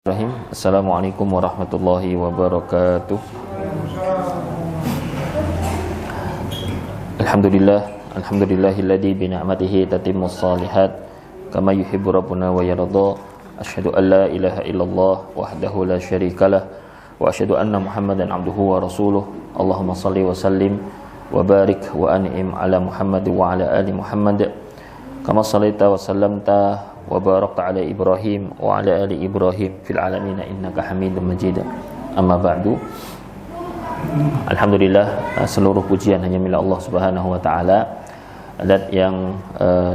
Bismillahirrahmanirrahim. Assalamualaikum warahmatullahi wabarakatuh. Alhamdulillahilladzi bi ni'matihi tatimmus shalihat kama yuhibbu rabbuna wa yarda. Asyhadu an la ilaha illallah wahdahu la syarikalah wa asyhadu anna Muhammadan abduhu wa rasuluh. Allahumma shalli wa sallim wa barik wa an'im ala Muhammad wa ala ali Muhammad kama shallaita wa sallamta wa barakta ala Ibrahim wa ala ali Ibrahim fil alamin innaka Hamidum Majid. Amma ba'du. Alhamdulillah, seluruh pujian hanya milik Allah Subhanahu wa taala, zat yang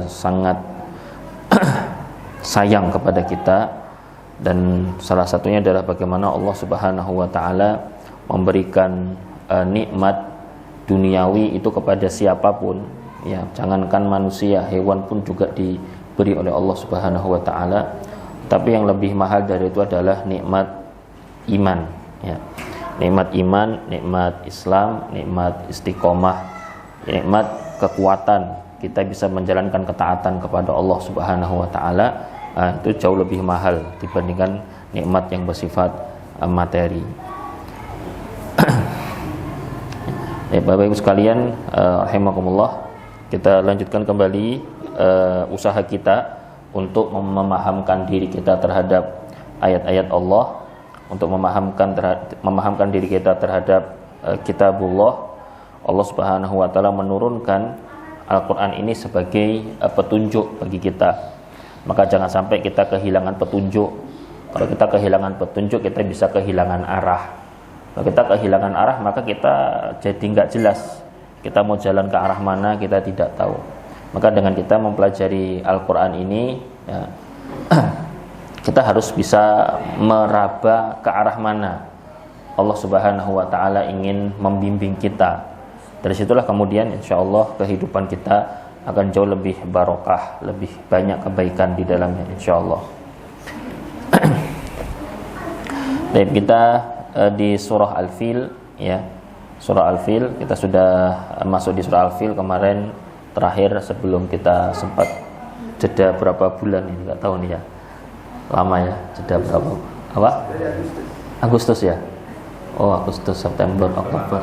sangat sayang kepada kita, dan salah satunya adalah bagaimana Allah Subhanahu wa taala memberikan nikmat duniawi itu kepada siapapun, ya, jangankan manusia, hewan pun juga diberi oleh Allah Subhanahu wa taala. Tapi yang lebih mahal dari itu adalah nikmat iman, ya. Nikmat iman, nikmat Islam, nikmat istiqomah, nikmat kekuatan kita bisa menjalankan ketaatan kepada Allah Subhanahu wa taala. Itu jauh lebih mahal dibandingkan nikmat yang bersifat materi. Ya, Bapak Ibu sekalian, rahimakumullah, kita lanjutkan kembali usaha kita untuk memahamkan diri kita terhadap ayat-ayat Allah, untuk memahamkan diri kita terhadap kitabullah. Allah Subhanahu wa taala menurunkan Al-Qur'an ini sebagai petunjuk bagi kita. Maka jangan sampai kita kehilangan petunjuk. Kalau kita kehilangan petunjuk, kita bisa kehilangan arah. Kalau kita kehilangan arah, maka kita jadi enggak jelas kita mau jalan ke arah mana, kita tidak tahu. Maka dengan kita mempelajari Al-Quran ini, ya, kita harus bisa meraba ke arah mana Allah Subhanahu wa ta'ala ingin membimbing kita. Dari situlah kemudian insya Allah kehidupan kita akan jauh lebih barokah, lebih banyak kebaikan di dalamnya insya Allah. Dan kita di surah Al-Fil, ya, surah Al-Fil, kita sudah masuk di surah Al-Fil kemarin terakhir sebelum kita sempat jeda berapa bulan ini, nggak tahu nih ya, lama ya, jeda berapa, apa? Agustus ya? Oh, Agustus, September, Oktober.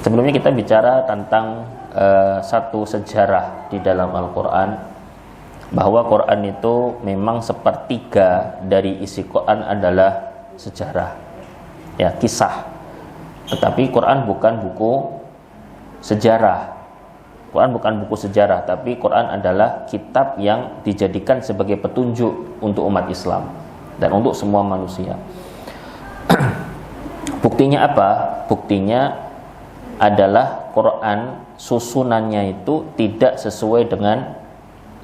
Sebelumnya kita bicara tentang satu sejarah di dalam Al-Quran, bahwa Quran itu memang sepertiga dari isi Quran adalah sejarah, ya, kisah. Tetapi Quran bukan buku sejarah. Quran bukan buku sejarah, tapi Quran adalah kitab yang dijadikan sebagai petunjuk untuk umat Islam dan untuk semua manusia. Buktinya apa? Buktinya adalah Quran susunannya itu tidak sesuai dengan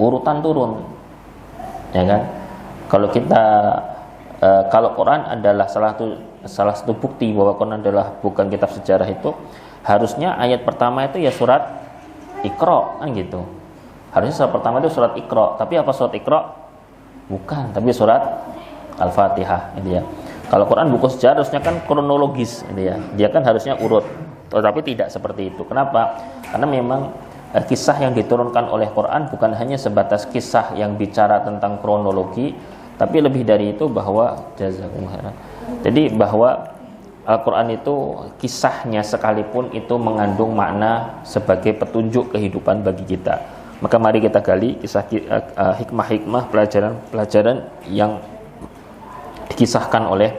urutan turun, ya kan? Kalau Quran adalah salah satu bukti bahwa Quran adalah bukan kitab sejarah, itu harusnya ayat pertama itu ya surat Iqra, kan gitu. Harusnya surat pertama itu surat Iqra, tapi apa surat Iqra? Bukan, tapi surat Al-Fatihah, gitu ya. Kalau Quran buku sejarah harusnya kan kronologis, gitu ya. Dia kan harusnya urut, tetapi tidak seperti itu. Kenapa? Karena memang kisah yang diturunkan oleh Quran bukan hanya sebatas kisah yang bicara tentang kronologi, tapi lebih dari itu, bahwa jadi bahwa Al-Quran itu kisahnya sekalipun itu mengandung makna sebagai petunjuk kehidupan bagi kita. Maka mari kita gali kisah hikmah-hikmah, pelajaran-pelajaran yang dikisahkan oleh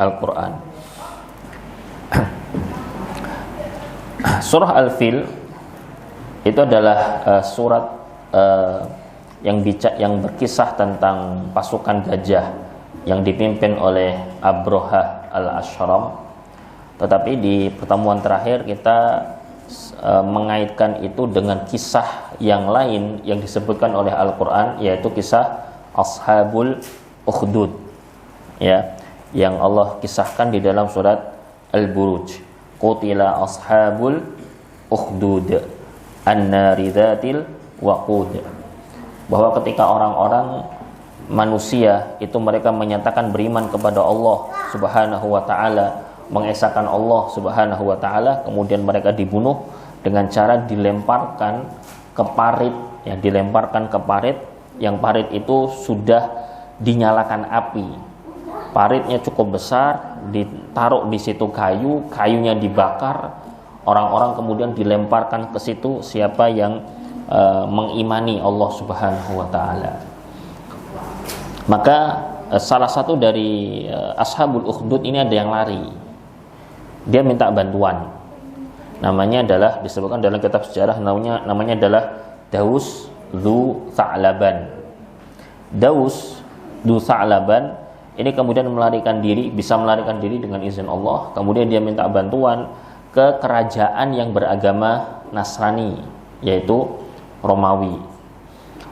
Al-Quran. Surah Al-Fil itu adalah surat yang berkisah tentang pasukan gajah yang dipimpin oleh Abrahah al-Ashram. Tetapi di pertemuan terakhir kita mengaitkan itu dengan kisah yang lain yang disebutkan oleh Al-Quran, yaitu kisah Ashabul Ukhdud, ya, yang Allah kisahkan di dalam surat Al-Buruj. Qutila ashabul ukhdud an-nari dzatil waqud. Bahwa ketika orang-orang manusia itu mereka menyatakan beriman kepada Allah Subhanahu wa taala, mengesahkan Allah Subhanahu wa taala, kemudian mereka dibunuh dengan cara dilemparkan ke parit ya, dilemparkan ke parit, yang parit itu sudah dinyalakan api. Paritnya cukup besar, ditaruh di situ kayu, kayunya dibakar, orang-orang kemudian dilemparkan ke situ siapa yang mengimani Allah Subhanahu wa taala. Maka salah satu dari ashabul ukhdud ini ada yang lari. Dia minta bantuan. Namanya adalah, disebutkan dalam kitab sejarah, namanya adalah Daus Dzu Tha'laban. Daus Dzu Tha'laban ini kemudian bisa melarikan diri dengan izin Allah. Kemudian dia minta bantuan ke kerajaan yang beragama Nasrani, yaitu Romawi.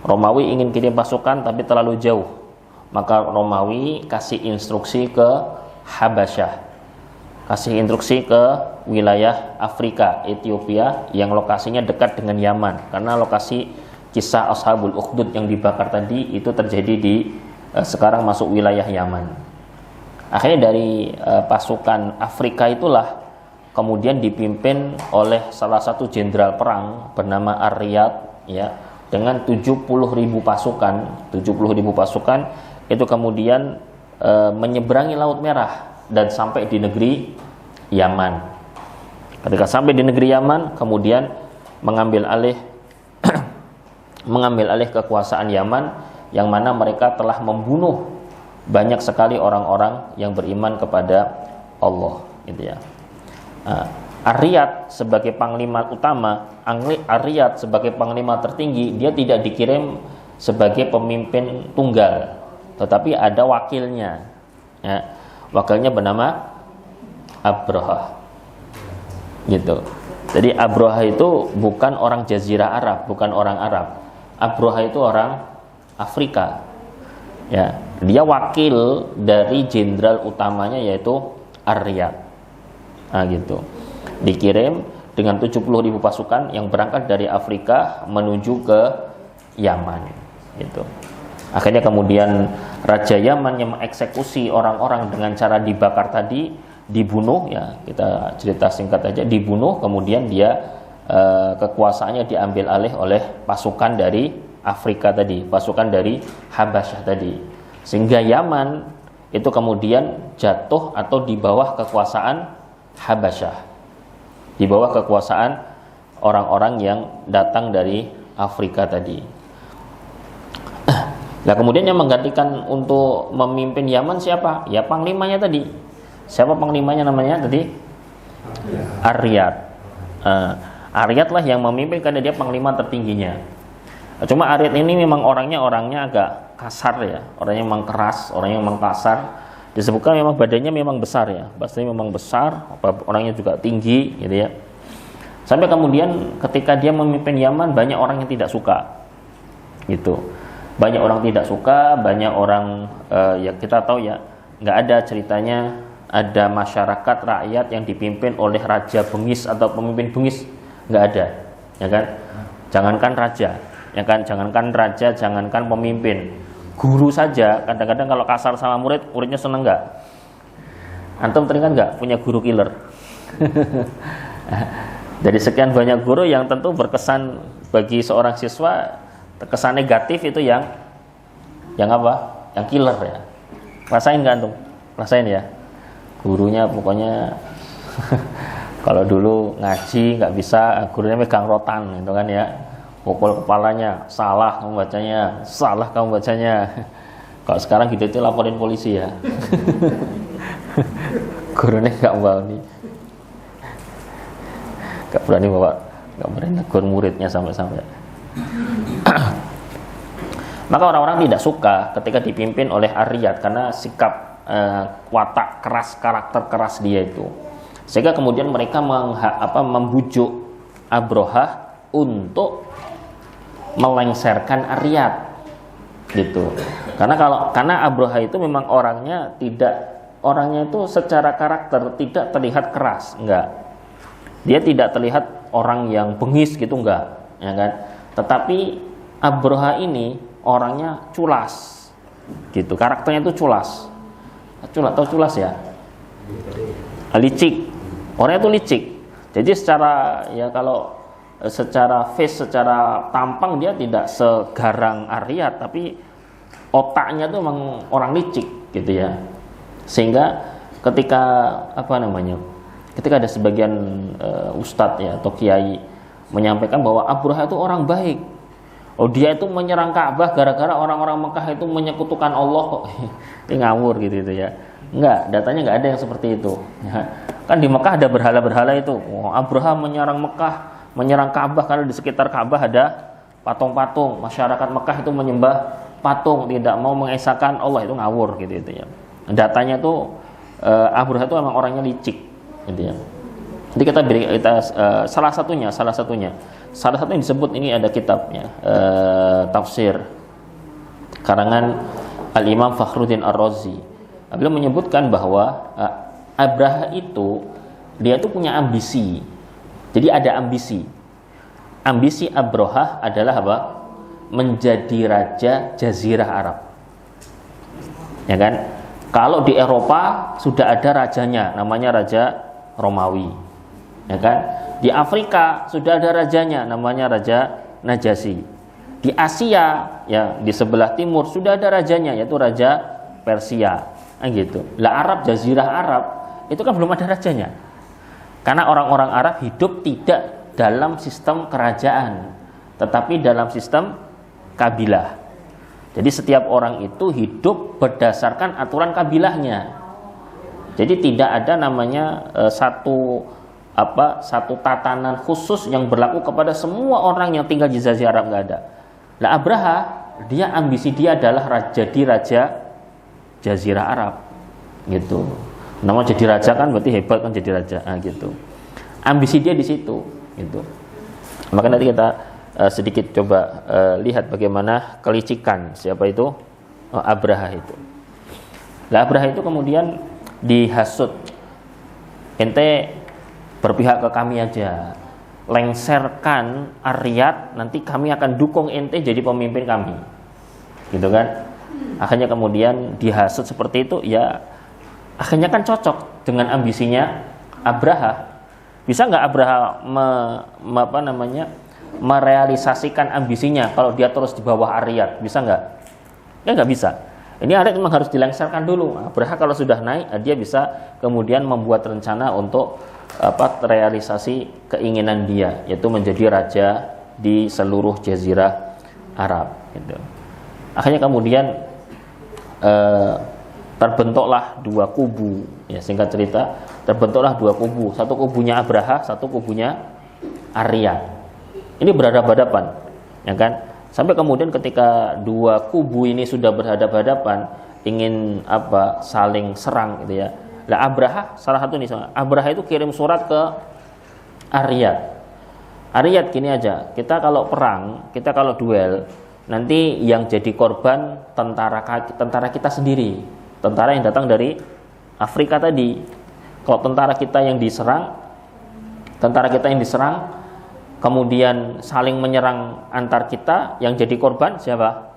Romawi ingin kirim pasukan tapi terlalu jauh. Maka Romawi kasih instruksi ke Habasyah, kasih instruksi ke wilayah Afrika, Ethiopia, yang lokasinya dekat dengan Yaman. Karena lokasi kisah Ashabul Ukhdud yang dibakar tadi itu terjadi di sekarang masuk wilayah Yaman. Akhirnya dari pasukan Afrika itulah kemudian dipimpin oleh salah satu jenderal perang bernama Ar-Riyad, ya, dengan 70.000 pasukan. 70.000 pasukan itu kemudian menyeberangi Laut Merah dan sampai di negeri Yaman. Ketika sampai di negeri Yaman, kemudian mengambil alih kekuasaan Yaman, yang mana mereka telah membunuh banyak sekali orang-orang yang beriman kepada Allah, gitu ya. Ar-Riyad sebagai panglima utama, Ar-Riyad sebagai panglima tertinggi, dia tidak dikirim sebagai pemimpin tunggal, tetapi ada wakilnya, ya. Wakilnya bernama Abraha, gitu. Jadi Abraha itu bukan orang Jazirah Arab, bukan orang Arab. Abraha itu orang Afrika, ya. Dia wakil dari jenderal utamanya yaitu Ar-Riyad, gitu. Dikirim dengan 70.000 pasukan yang berangkat dari Afrika menuju ke Yaman, gitu. Akhirnya kemudian Raja Yaman yang mengeksekusi orang-orang dengan cara dibakar tadi, dibunuh, ya, kita cerita singkat aja, dibunuh, kemudian dia kekuasaannya diambil alih oleh pasukan dari Afrika tadi, pasukan dari Habasyah tadi, sehingga Yaman itu kemudian jatuh atau di bawah kekuasaan Habasyah, di bawah kekuasaan orang-orang yang datang dari Afrika tadi. Nah, kemudian yang menggantikan untuk memimpin Yaman siapa? Ya, panglimanya tadi. Siapa panglimanya namanya tadi? Ar-Riyad. Ar-Riyad lah yang memimpin karena dia panglima tertingginya. Cuma Ar-Riyad ini memang orangnya agak kasar, ya. Orangnya memang keras, orangnya memang kasar. Disebutkan memang badannya memang besar, ya. Badannya memang besar, orangnya juga tinggi, gitu ya. Sampai kemudian ketika dia memimpin Yaman, banyak orang yang tidak suka, gitu. Banyak orang tidak suka, banyak orang ya kita tahu, ya, nggak ada ceritanya ada masyarakat rakyat yang dipimpin oleh raja bengis atau pemimpin bengis, nggak ada, ya kan? Jangankan raja, ya kan? Jangankan raja, jangankan pemimpin, guru saja kadang-kadang kalau kasar sama muridnya seneng nggak? Antum teringat nggak punya guru killer? Dari sekian banyak guru yang tentu berkesan bagi seorang siswa, kesan negatif itu yang apa? Yang killer, ya. Rasain nggak antum? Rasain, ya. Gurunya pokoknya kalau dulu ngaji nggak bisa, gurunya megang rotan, gitu kan, ya. Pukul kepalanya, salah kamu bacanya, salah kamu bacanya. Kalau sekarang gitu itu laporin polisi, ya. Gurunya nggak berani bawa, nggak berani negur muridnya sampai. Maka orang-orang tidak suka ketika dipimpin oleh Ar-Riyad karena sikap watak keras, karakter keras dia itu. Sehingga kemudian mereka membujuk Abraha untuk melengsarkan Ar-Riyad, gitu. Karena Abraha itu memang orangnya itu secara karakter tidak terlihat keras, enggak. Dia tidak terlihat orang yang bengis gitu, enggak, ya kan? Tetapi Abraha ini orangnya culas, gitu. Karakternya itu culas. Tahu culas, ya? Licik. Orangnya itu licik. Jadi secara, ya, kalau secara face, secara tampang dia tidak segarang Aryat, tapi otaknya tuh memang orang licik gitu ya. Sehingga ketika ketika ada sebagian ustadz ya atau kiai menyampaikan bahwa Abraha itu orang baik, dia itu menyerang Ka'bah gara-gara orang-orang Mekah itu menyekutukan Allah kok. Ini ngawur gitu ya. Enggak, datanya enggak ada yang seperti itu ya. Kan di Mekah ada berhala-berhala itu. Abraha menyerang Mekah, menyerang Ka'bah karena di sekitar Ka'bah ada patung-patung. Masyarakat Mekah itu menyembah patung, tidak mau mengesahkan Allah, itu ngawur gitu ya. Datanya tuh Abraha itu memang orangnya licik gitu ya. Jadi kita salah satunya disebut, ini ada kitabnya, tafsir karangan Al-Imam Fakhruddin Ar-Razi. Beliau menyebutkan bahwa Abraha itu dia itu punya ambisi. Jadi ada ambisi. Ambisi Abraha adalah apa? Menjadi raja Jazirah Arab. Ya kan? Kalau di Eropa sudah ada rajanya, namanya Raja Romawi. Ya kan? Di Afrika sudah ada rajanya, namanya Raja Najasyi. Di Asia, ya di sebelah timur sudah ada rajanya, yaitu Raja Persia. Gitu. Lah Arab, Jazirah Arab itu kan belum ada rajanya. Karena orang-orang Arab hidup tidak dalam sistem kerajaan, tetapi dalam sistem kabilah. Jadi setiap orang itu hidup berdasarkan aturan kabilahnya. Jadi tidak ada namanya satu tatanan khusus yang berlaku kepada semua orang yang tinggal di Jazirah Arab, nggak ada. Lah Abraha, dia ambisi dia adalah jadi raja Jazirah Arab, gitu. Nama jadi raja kan berarti hebat kan, jadi raja, gitu. Ambisi dia di situ, gitu. Maka nanti kita sedikit coba lihat bagaimana kelicikan siapa itu Abraha itu. Lah Abraha itu kemudian dihasut, ente berpihak ke kami aja, lengserkan Aryat, nanti kami akan dukung ente jadi pemimpin kami, gitu kan. Akhirnya kemudian dihasut seperti itu, ya akhirnya kan cocok dengan ambisinya Abraha. Bisa nggak Abraha merealisasikan ambisinya kalau dia terus di bawah Aryat? Bisa nggak? Ya nggak bisa. Ini Aryat memang harus dilengserkan dulu. Abraha kalau sudah naik, dia bisa kemudian membuat rencana untuk realisasi keinginan dia, yaitu menjadi raja di seluruh Jazirah Arab. Gitu. Akhirnya kemudian terbentuklah dua kubu. Ya, singkat cerita, terbentuklah dua kubu. Satu kubunya Abraha, satu kubunya Aryat. Ini berhadapan-hadapan, ya kan? Sampai kemudian ketika dua kubu ini sudah berhadapan-hadapan, ingin saling serang, gitu ya. Lah Abraha, salah satu nih, Abraha itu kirim surat ke Aryat. Aryat, gini aja, kita kalau perang, kita kalau duel, nanti yang jadi korban tentara kita sendiri, tentara yang datang dari Afrika tadi. Kalau tentara kita yang diserang, kemudian saling menyerang antar kita, yang jadi korban siapa?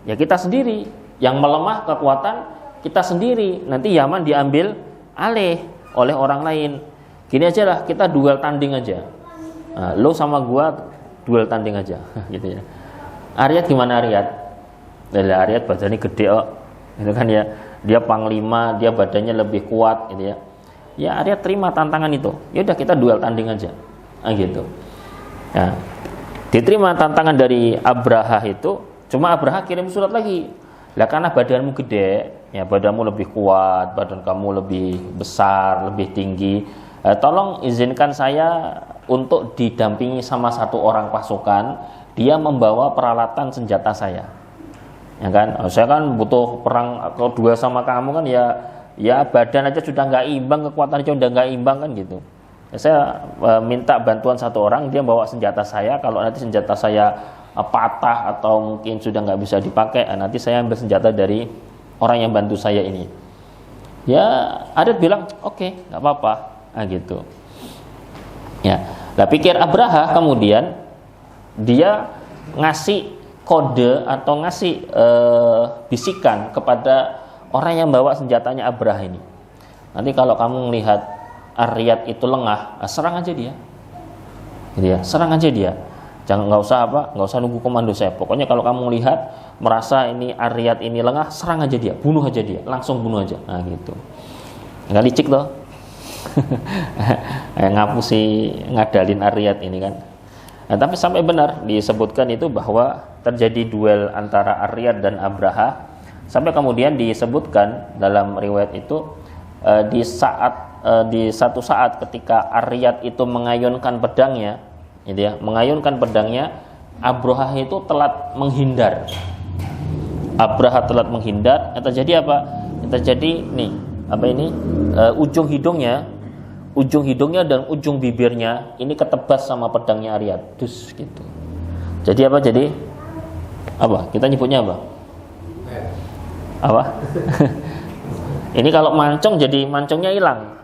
Ya kita sendiri. Yang melemah kekuatan kita sendiri. Nanti Yaman diambil alih oleh orang lain. Gini aja lah, kita duel tanding aja. Nah, lo sama gua duel tanding aja, gitu ya. Aryat gimana Aryat? Aryat badannya gede kok, itu kan ya. Dia panglima, dia badannya lebih kuat, gitu ya. Ya Aryat terima tantangan itu. Ya udah kita duel tanding aja, gitu. Ya. Diterima tantangan dari Abraha itu. Cuma Abraha kirim surat lagi. Lah karena badanmu gede, ya badanmu lebih kuat, badan kamu lebih besar, lebih tinggi. Tolong izinkan saya untuk didampingi sama satu orang pasukan. Dia membawa peralatan senjata saya. Ya kan? Saya kan butuh perang atau duel sama kamu kan, ya badan aja sudah nggak imbang, kekuatan aja udah nggak imbang kan, gitu. Saya minta bantuan satu orang, dia bawa senjata saya. Kalau nanti senjata saya patah atau mungkin sudah nggak bisa dipakai, nanti saya ambil senjata dari orang yang bantu saya ini. Ya Aryat bilang oke, nggak apa-apa, gitu. Ya, lah pikir Abraha kemudian dia ngasih kode atau ngasih bisikan kepada orang yang bawa senjatanya Abraha ini. Nanti kalau kamu melihat Aryat itu lengah, serang aja dia. gitu ya. Serang aja dia. Jangan, nggak usah nunggu komando saya. Pokoknya kalau kamu melihat merasa ini Ariyat ini lengah, serang aja dia, bunuh aja dia, langsung bunuh aja. Nah gitu. Nggak licik loh. Ngapusi ngadalin Ariyat ini kan. Nah, tapi sampai benar disebutkan itu bahwa terjadi duel antara Ariyat dan Abraha. Sampai kemudian disebutkan dalam riwayat itu di satu saat ketika Ariyat itu mengayunkan pedangnya, gitu ya, mengayunkan pedangnya, Abraha itu telat menghindar. Abraha telat menghindar. Yang terjadi apa? Yang terjadi nih, apa ini? Ujung hidungnya dan ujung bibirnya ini ketebas sama pedangnya Ariyat. Dus gitu. Jadi apa? Jadi apa? Kita nyebutnya apa? Apa? Ini kalau mancung jadi mancungnya hilang.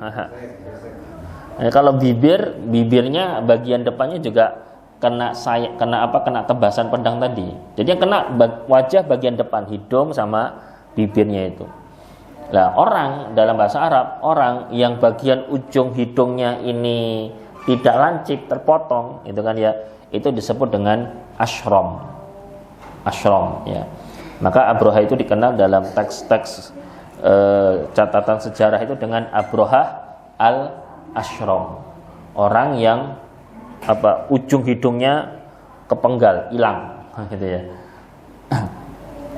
Kalau bibirnya bagian depannya juga kena tebasan pedang tadi. Jadi yang kena wajah bagian depan, hidung sama bibirnya itu. Nah, orang dalam bahasa Arab, orang yang bagian ujung hidungnya ini tidak lancip, terpotong, itu kan ya, itu disebut dengan ashram. Ashram ya. Maka Abraha itu dikenal dalam teks-teks catatan sejarah itu dengan Abraha al-Ashram, orang yang ujung hidungnya kepenggal, hilang gitu ya.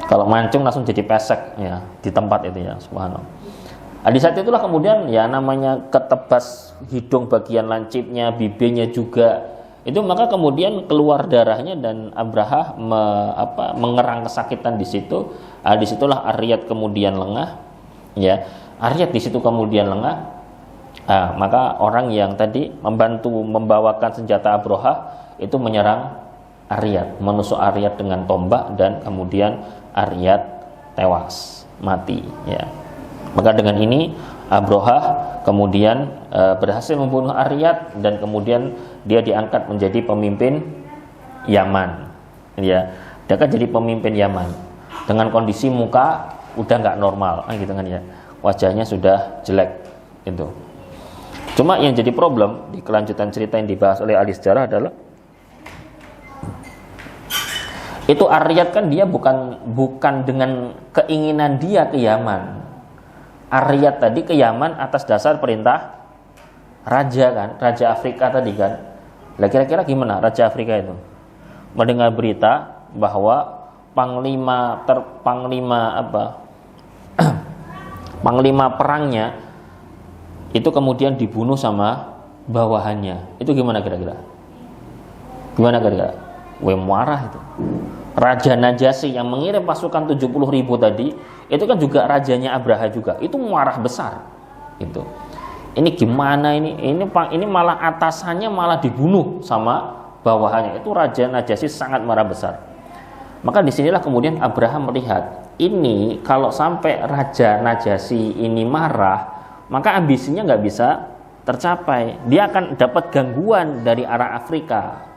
Kalau mancung langsung jadi pesek ya di tempat itu ya, subhanallah. Di saat itulah kemudian ya namanya ketebas hidung bagian lancipnya, bibirnya juga itu, maka kemudian keluar darahnya dan Abraha mengerang kesakitan di situ. Disitulah Ariyat kemudian lengah ya. Ariyat di situ kemudian lengah. Maka orang yang tadi membantu membawakan senjata Abraha itu menyerang Ariyat, menusuk Ariyat dengan tombak, dan kemudian Ariyat tewas, mati ya. Maka dengan ini Abraha kemudian berhasil membunuh Ariyat, dan kemudian dia diangkat menjadi pemimpin Yaman ya. Dia kan jadi pemimpin Yaman dengan kondisi muka udah nggak normal gitu kan ya, wajahnya sudah jelek gitu. Cuma yang jadi problem di kelanjutan cerita yang dibahas oleh ahli sejarah adalah itu Ariyat kan dia bukan dengan keinginan dia ke Yaman. Ariyat tadi ke Yaman atas dasar perintah raja kan, raja Afrika tadi kan. Lah kira-kira gimana raja Afrika itu? Mendengar berita bahwa panglima perangnya itu kemudian dibunuh sama bawahannya. Itu gimana kira-kira? Marah itu. Raja Najasyi yang mengirim pasukan 70.000 tadi, itu kan juga rajanya Abraha juga. Itu marah besar. Gitu. Ini gimana ini? Ini malah atasannya malah dibunuh sama bawahannya. Itu Raja Najasyi sangat marah besar. Maka disinilah kemudian Abraha melihat, ini kalau sampai Raja Najasyi ini marah, maka ambisinya nggak bisa tercapai. Dia akan dapat gangguan dari arah Afrika.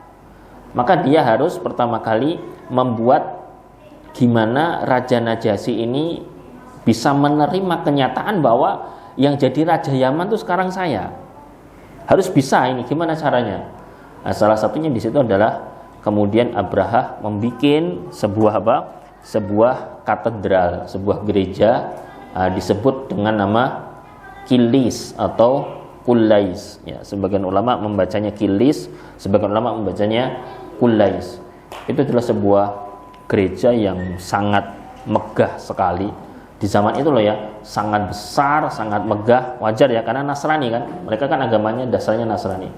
Maka dia harus pertama kali membuat gimana Raja Najasyi ini bisa menerima kenyataan bahwa yang jadi Raja Yaman itu sekarang saya. Harus bisa ini, gimana caranya? Nah, salah satunya di situ adalah kemudian Abraha membuat sebuah katedral, sebuah gereja disebut dengan nama Kilis atau Kulais. Ya, sebagian ulama membacanya Kilis, sebagian ulama membacanya Kulais. Itu adalah sebuah gereja yang sangat megah sekali. Di zaman itu loh ya, sangat besar, sangat megah, wajar ya karena Nasrani kan, mereka kan agamanya dasarnya Nasrani.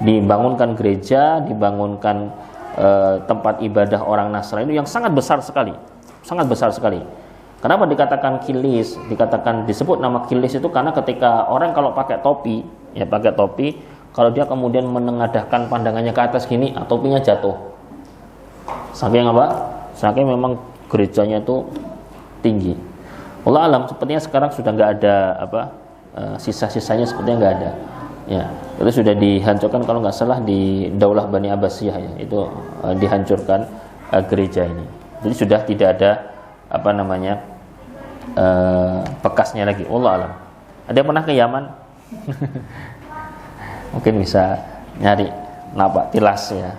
Dibangunkan gereja, dibangunkan tempat ibadah orang Nasrani yang sangat besar sekali, sangat besar sekali. Kenapa dikatakan Kilis? Disebut nama Kilis itu karena ketika orang kalau pakai topi, kalau dia kemudian menengadahkan pandangannya ke atas gini, topinya jatuh. Saking memang gerejanya itu tinggi. Allah alam, sepertinya sekarang sudah nggak ada sisa-sisanya, sepertinya nggak ada. Ya, itu sudah dihancurkan kalau nggak salah di Daulah Bani Abbasiyah ya, itu dihancurkan gereja ini. Jadi sudah tidak ada bekasnya lagi. Allah alam. Ada yang pernah ke Yaman? Mungkin bisa nyari napak tilas ya.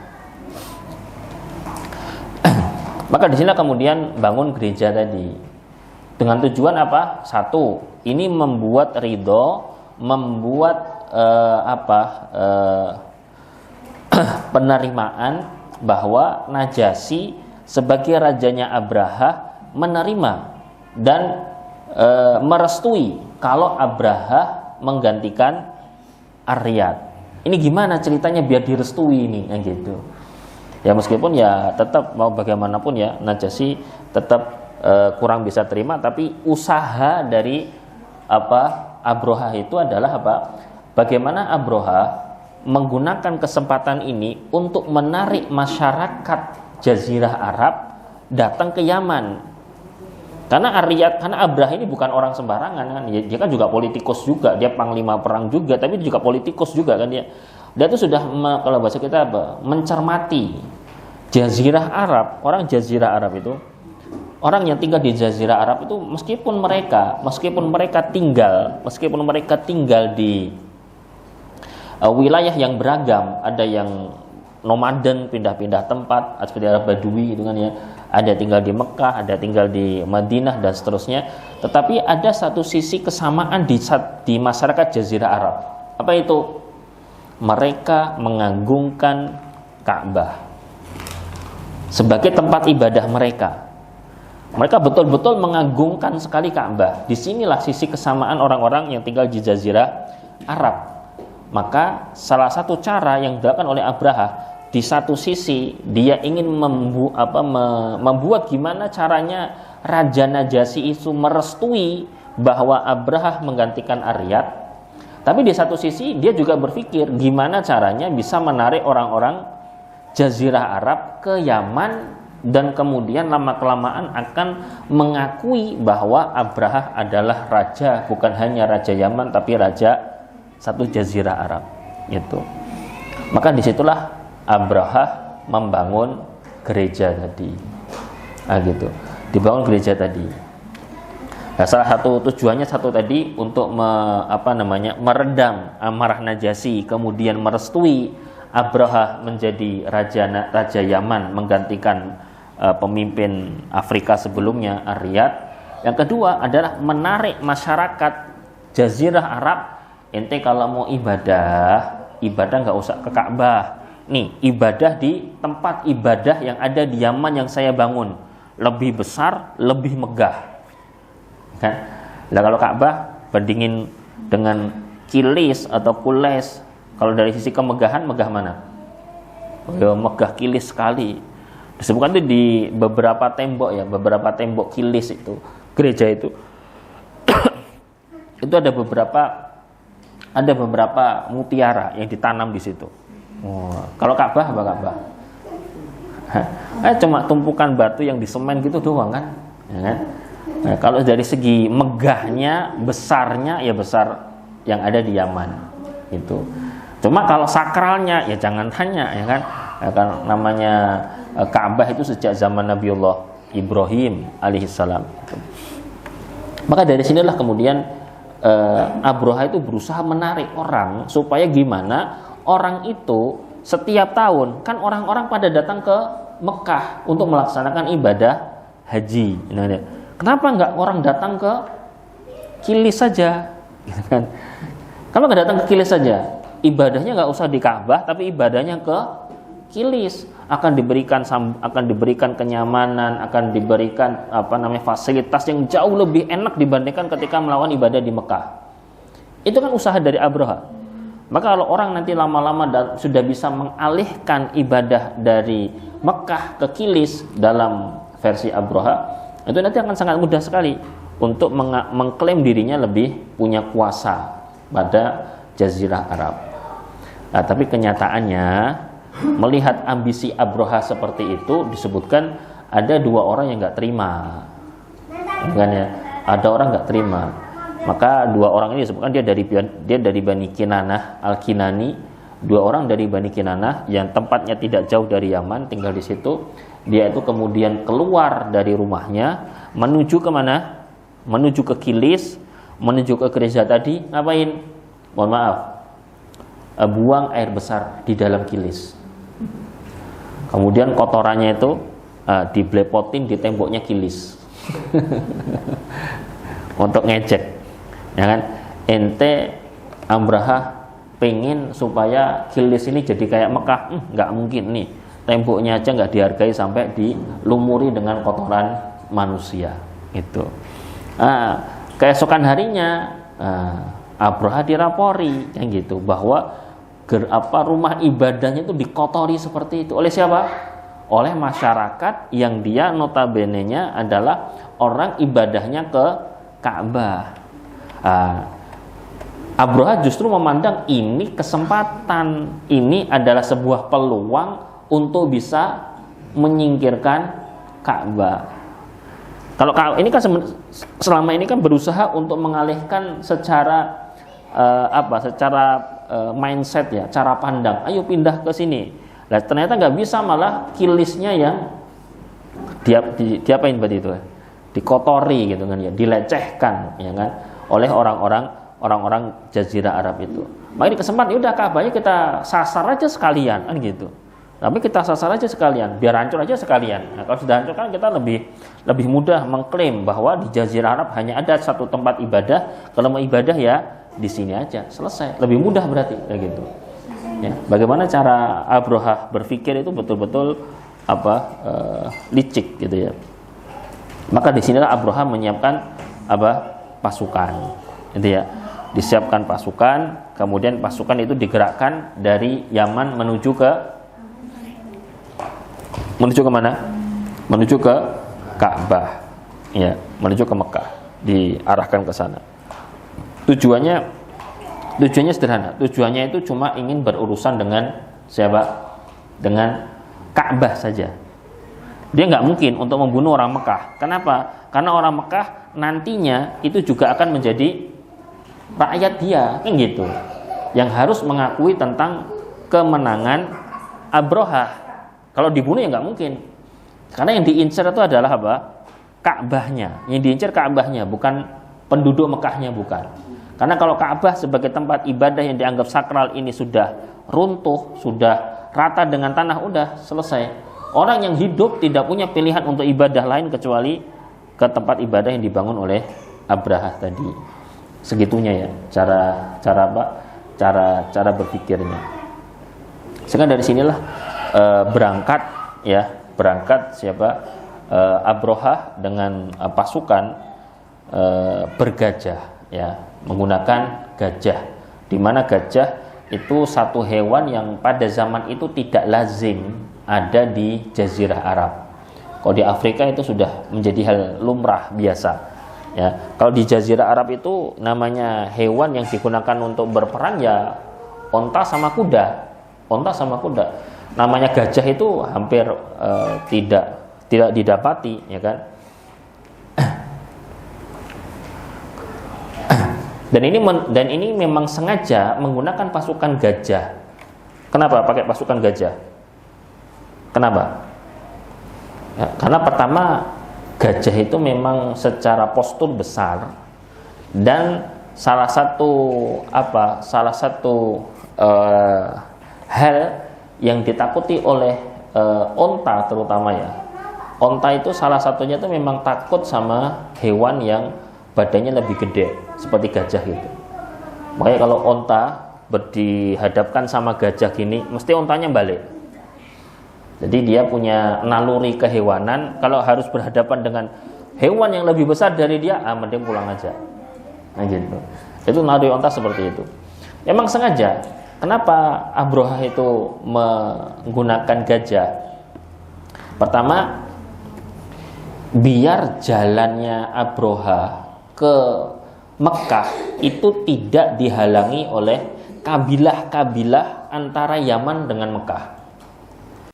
Maka di sini kemudian bangun gereja tadi dengan tujuan apa? Satu, ini membuat ridho, membuat penerimaan bahwa Najasyi sebagai rajanya Abraha menerima dan merestui kalau Abraha menggantikan Aryad. Ini gimana ceritanya biar direstui ini, gitu. Ya meskipun ya tetap mau bagaimanapun ya Najasyi tetap kurang bisa terima, tapi usaha dari Abroha itu adalah apa? Bagaimana Abroha menggunakan kesempatan ini untuk menarik masyarakat Jazirah Arab datang ke Yaman. Karena Abraha ini bukan orang sembarangan kan, dia kan juga politikus juga, dia panglima perang juga, tapi dia juga politikus juga kan dia. Dia itu sudah kalau bahasa kita mencermati Jazirah Arab. Orang Jazirah Arab itu, orang yang tinggal di Jazirah Arab itu meskipun mereka tinggal di wilayah yang beragam, ada yang nomaden pindah-pindah tempat seperti Arab Badui gitu kan ya. Ada tinggal di Mekah, ada tinggal di Madinah dan seterusnya. Tetapi ada satu sisi kesamaan di masyarakat Jazirah Arab. Apa itu? Mereka mengagungkan Ka'bah sebagai tempat ibadah mereka. Mereka betul-betul mengagungkan sekali Ka'bah. Disinilah sisi kesamaan orang-orang yang tinggal di Jazirah Arab. Maka salah satu cara yang dilakukan oleh Abraha, di satu sisi dia ingin membuat gimana caranya Raja Najasyi itu merestui bahwa Abraha menggantikan Aryad. Tapi di satu sisi dia juga berpikir gimana caranya bisa menarik orang-orang Jazirah Arab ke Yaman dan kemudian lama-kelamaan akan mengakui bahwa Abraha adalah raja, bukan hanya raja Yaman tapi raja satu Jazirah Arab itu. Maka disitulah Abraha membangun gereja tadi, gitu. Dibangun gereja tadi. Nah, salah satu tujuannya tadi untuk meredam amarah Najasyi, kemudian merestui Abraha menjadi raja Yaman menggantikan pemimpin Afrika sebelumnya Aryad. Yang kedua adalah menarik masyarakat Jazirah Arab. Ente kalau mau ibadah nggak usah ke Ka'bah. Nih, ibadah di tempat ibadah yang ada di Yaman yang saya bangun, lebih besar, lebih megah. Kan? Nah, kalau Ka'bah bandingin dengan Kilis atau Kules, kalau dari sisi kemegahan, megah mana? Ya, megah Kilis sekali. Disebutkan itu di beberapa tembok ya, beberapa tembok Kilis itu, gereja itu. Itu ada beberapa mutiara yang ditanam di situ. Kalau Ka'bah apa Ka'bah? Cuma tumpukan batu yang disemen gitu doang kan? Ya kan? Nah, kalau dari segi megahnya, besarnya ya besar yang ada di Yaman itu. Cuma kalau sakralnya ya jangan tanya ya kan? Ya kan namanya Ka'bah itu sejak zaman Nabiullah Ibrahim alaihissalam. Maka dari sinilah kemudian Abraha itu berusaha menarik orang supaya gimana? Orang itu setiap tahun kan orang-orang pada datang ke Mekah untuk melaksanakan ibadah haji. Nah, kenapa nggak orang datang ke Kilis saja? Kalau nggak datang ke Kilis saja, ibadahnya nggak usah di Ka'bah, tapi ibadahnya ke Kilis. Akan diberikan kenyamanan, akan diberikan fasilitas yang jauh lebih enak dibandingkan ketika melakukan ibadah di Mekah. Itu kan usaha dari Abraha. Maka kalau orang nanti lama-lama sudah bisa mengalihkan ibadah dari Mekah ke Kilis dalam versi Abraha, itu nanti akan sangat mudah sekali untuk mengklaim dirinya lebih punya kuasa pada Jazirah Arab. Nah, tapi kenyataannya melihat ambisi Abraha seperti itu, disebutkan ada dua orang yang nggak terima, kan ya? Ada orang nggak terima. Maka dua orang ini disebutkan dia dari Bani Kinanah Al-Kinani, dua orang dari Bani Kinanah yang tempatnya tidak jauh dari Yaman, tinggal di situ. Dia itu kemudian keluar dari rumahnya menuju ke mana? Menuju ke Kilis, menuju ke gereja tadi. Ngapain? Mohon maaf. buang air besar di dalam kilis. Kemudian kotorannya itu diblepotin di temboknya kilis. Untuk ngejek, ya kan? Ente Abraha pengen supaya kilis ini jadi kayak Mekah, nggak mungkin nih. Temboknya aja nggak dihargai sampai dilumuri dengan kotoran manusia. Itu. Keesokan harinya Abraha dirapori, yang gitu, bahwa rumah ibadahnya itu dikotori seperti itu. Oleh siapa? Oleh masyarakat yang dia notabene-nya adalah orang ibadahnya ke Ka'bah. Abraha justru memandang ini kesempatan, ini adalah sebuah peluang untuk bisa menyingkirkan Ka'bah. Kalau ini kan selama ini kan berusaha untuk mengalihkan secara mindset ya, cara pandang. Ayo pindah ke sini. Nah, ternyata nggak bisa, malah kilisnya yang diapain berarti itu? Dikotori gitu kan ya, dilecehkan ya kan oleh orang-orang Jazirah Arab itu. Maka ini kesempatan, udah Ka'bahnya kita sasar aja sekalian kan gitu. Tapi kita sasar aja sekalian, biar hancur aja sekalian. Nah, kalau sudah hancur kan kita lebih mudah mengklaim bahwa di Jazirah Arab hanya ada satu tempat ibadah. Kalau mau ibadah ya di sini aja, selesai. Lebih mudah berarti kayak gitu. Ya, bagaimana cara Abraha berpikir itu betul-betul licik gitu ya. Maka disinilah Abraha menyiapkan pasukan, gitu ya. Disiapkan pasukan, kemudian pasukan itu digerakkan dari Yaman menuju ke mana? Menuju ke Ka'bah, ya, menuju ke Mekah, diarahkan ke sana. Tujuannya sederhana. Tujuannya itu cuma ingin berurusan dengan siapa? Dengan Ka'bah saja. Dia nggak mungkin untuk membunuh orang Mekah. Kenapa? Karena orang Mekah nantinya itu juga akan menjadi rakyat dia, kan gitu. Yang harus mengakui tentang kemenangan Abraha. Kalau dibunuh ya nggak mungkin. Karena yang diincar itu adalah Ka'bahnya. Yang diincar Ka'bahnya, bukan penduduk Mekahnya, bukan. Karena kalau Ka'bah sebagai tempat ibadah yang dianggap sakral ini sudah runtuh, sudah rata dengan tanah, udah selesai. Orang yang hidup tidak punya pilihan untuk ibadah lain kecuali ke tempat ibadah yang dibangun oleh Abraha tadi. Segitunya ya cara berpikirnya. Sehingga dari sinilah berangkat siapa? Abraha dengan pasukan bergajah, ya, menggunakan gajah. Di mana gajah itu satu hewan yang pada zaman itu tidak lazim ada di Jazirah Arab. Kalau di Afrika itu sudah menjadi hal lumrah biasa. Ya, kalau di Jazirah Arab itu namanya hewan yang digunakan untuk berperang ya onta sama kuda. Namanya gajah itu hampir tidak didapati, ya kan? Dan ini memang sengaja menggunakan pasukan gajah. Kenapa pakai pasukan gajah? Kenapa? Ya, karena pertama, gajah itu memang secara postur besar, dan salah satu hal yang ditakuti oleh onta terutama ya. Onta itu salah satunya itu memang takut sama hewan yang badannya lebih gede seperti gajah gitu. Makanya kalau onta dihadapkan sama gajah gini, mesti ontanya balik. Jadi dia punya naluri kehewanan. Kalau harus berhadapan dengan hewan yang lebih besar dari dia, mending pulang aja. Nah gitu. Itu naluri onta seperti itu. Emang sengaja. Kenapa Abraha itu menggunakan gajah? Pertama, biar jalannya Abraha ke Mekah itu tidak dihalangi oleh kabilah-kabilah antara Yaman dengan Mekah.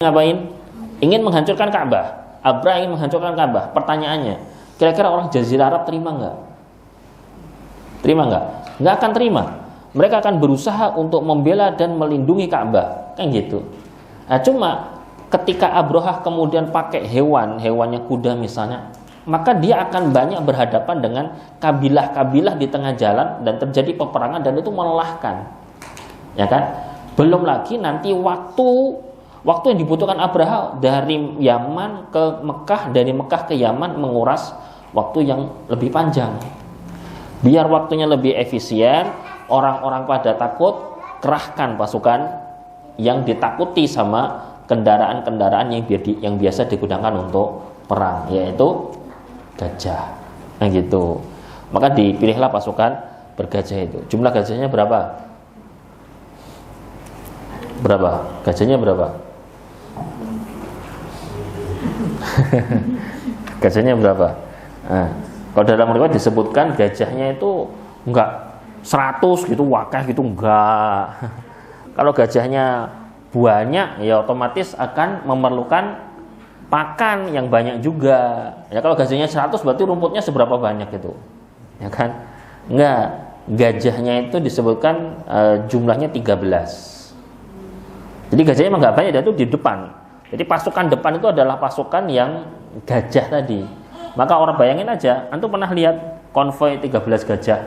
Ngapain? Ingin menghancurkan Ka'bah. Abraha ingin menghancurkan Ka'bah. Pertanyaannya, kira-kira orang Jazirah Arab terima nggak? Terima nggak? Nggak akan terima. Mereka akan berusaha untuk membela dan melindungi Ka'bah, kan gitu. Nah, cuma ketika Abraha kemudian pakai hewannya kuda misalnya, maka dia akan banyak berhadapan dengan kabilah-kabilah di tengah jalan dan terjadi peperangan dan itu melelahkan. Ya kan? Belum lagi nanti waktu yang dibutuhkan Abraha dari Yaman ke Mekah, dari Mekah ke Yaman menguras waktu yang lebih panjang. Biar waktunya lebih efisien, orang-orang pada takut, kerahkan pasukan yang ditakuti sama kendaraan-kendaraan yang biasa digunakan untuk perang, yaitu gajah. Nah gitu. Maka dipilihlah pasukan bergajah itu. Jumlah gajahnya berapa? Berapa? Gajahnya berapa? Gajahnya berapa? Nah, kalau dalam riwayat disebutkan gajahnya itu enggak 100 gitu, wakah gitu, enggak. Kalau gajahnya banyak, ya otomatis akan memerlukan pakan yang banyak juga. Ya kalau gajahnya 100 berarti rumputnya seberapa banyak itu? Ya kan? Enggak. Gajahnya itu disebutkan jumlahnya 13. Jadi gajahnya emang enggak banyak, dan itu di depan. Jadi pasukan depan itu adalah pasukan yang gajah tadi. Maka orang bayangin aja, antum pernah lihat konvoi 13 gajah?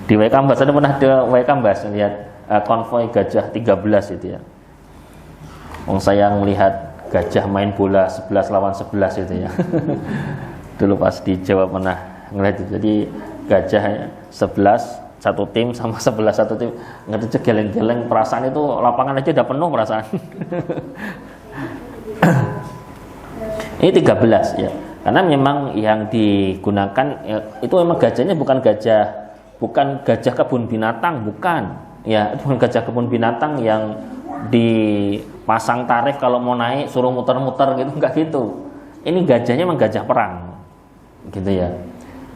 Di Waikambas, ada pernah di Waikambas lihat konvoi gajah 13 itu ya. Saya melihat gajah main bola 11 lawan 11 itu ya. Dulu pas di Jawa pernah ngeliat itu. Jadi gajah 11 satu tim sama 11 satu tim, nggak tuh geleng-geleng, perasaan itu lapangan aja udah penuh perasaan. Ini 13 ya, karena memang yang digunakan ya, itu memang gajahnya bukan gajah kebun binatang, bukan ya, itu bukan gajah kebun binatang yang dipasang tarif kalau mau naik suruh muter-muter gitu, enggak gitu. Ini gajahnya memang gajah perang gitu ya.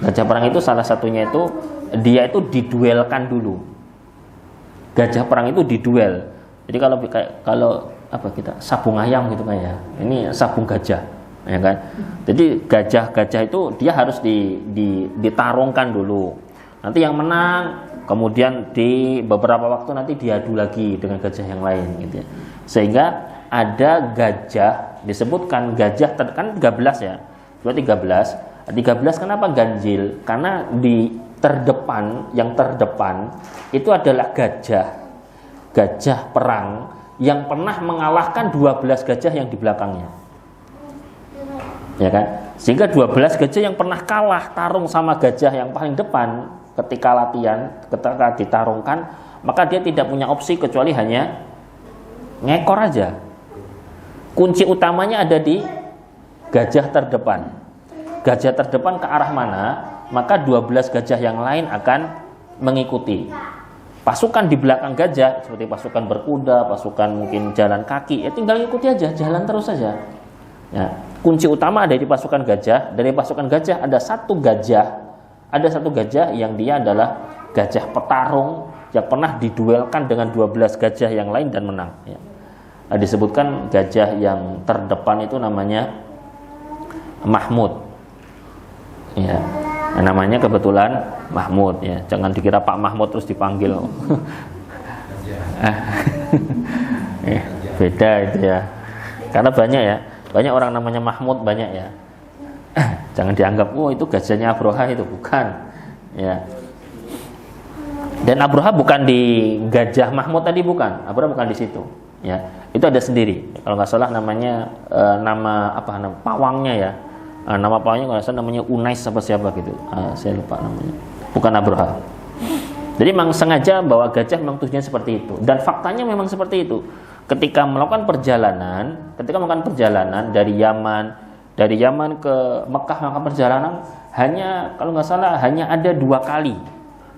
Gajah perang itu salah satunya itu dia itu diduelkan dulu. Gajah perang itu diduel. Jadi kalau apa kita sabung ayam gitu kan ya. Ini sabung gajah, ya kan. Jadi gajah itu dia harus ditarungkan dulu. Nanti yang menang kemudian di beberapa waktu nanti diadu lagi dengan gajah yang lain gitu ya. Sehingga ada gajah, disebutkan gajah kan 13 ya. 13 kenapa ganjil? Karena yang terdepan itu adalah gajah perang yang pernah mengalahkan 12 gajah yang di belakangnya, ya kan? Sehingga 12 gajah yang pernah kalah tarung sama gajah yang paling depan ketika latihan, ketika ditarungkan, maka dia tidak punya opsi kecuali hanya ngekor aja. Kunci utamanya ada di gajah terdepan. Gajah terdepan ke arah mana, maka 12 gajah yang lain akan mengikuti. Pasukan di belakang gajah seperti pasukan berkuda, pasukan mungkin jalan kaki, ya tinggal ikuti aja, jalan terus saja. Ya, kunci utama ada di pasukan gajah. Dari pasukan gajah ada satu gajah yang dia adalah gajah petarung yang pernah diduelkan dengan 12 gajah yang lain dan menang. Ya. Nah, disebutkan gajah yang terdepan itu namanya Mahmud. Ya, namanya kebetulan Mahmud ya. Jangan dikira Pak Mahmud terus dipanggil. Beda itu ya. Karena banyak orang namanya Mahmud banyak ya. Jangan dianggap itu gajahnya Abraha, itu bukan. Ya. Dan Abraha bukan di Gajah Mahmud tadi, bukan. Abraha bukan di situ. Ya, itu ada sendiri. Kalau nggak salah namanya nama pawangnya ya. Nama pawangnya kalau nggak salah namanya Unais apa siapa gitu. Saya lupa namanya. Bukan Abraha. Jadi memang sengaja bawa gajah memang tujuannya seperti itu. Dan faktanya memang seperti itu. Ketika melakukan perjalanan dari Yaman ke Mekah, melakukan perjalanan kalau nggak salah hanya ada 2 kali.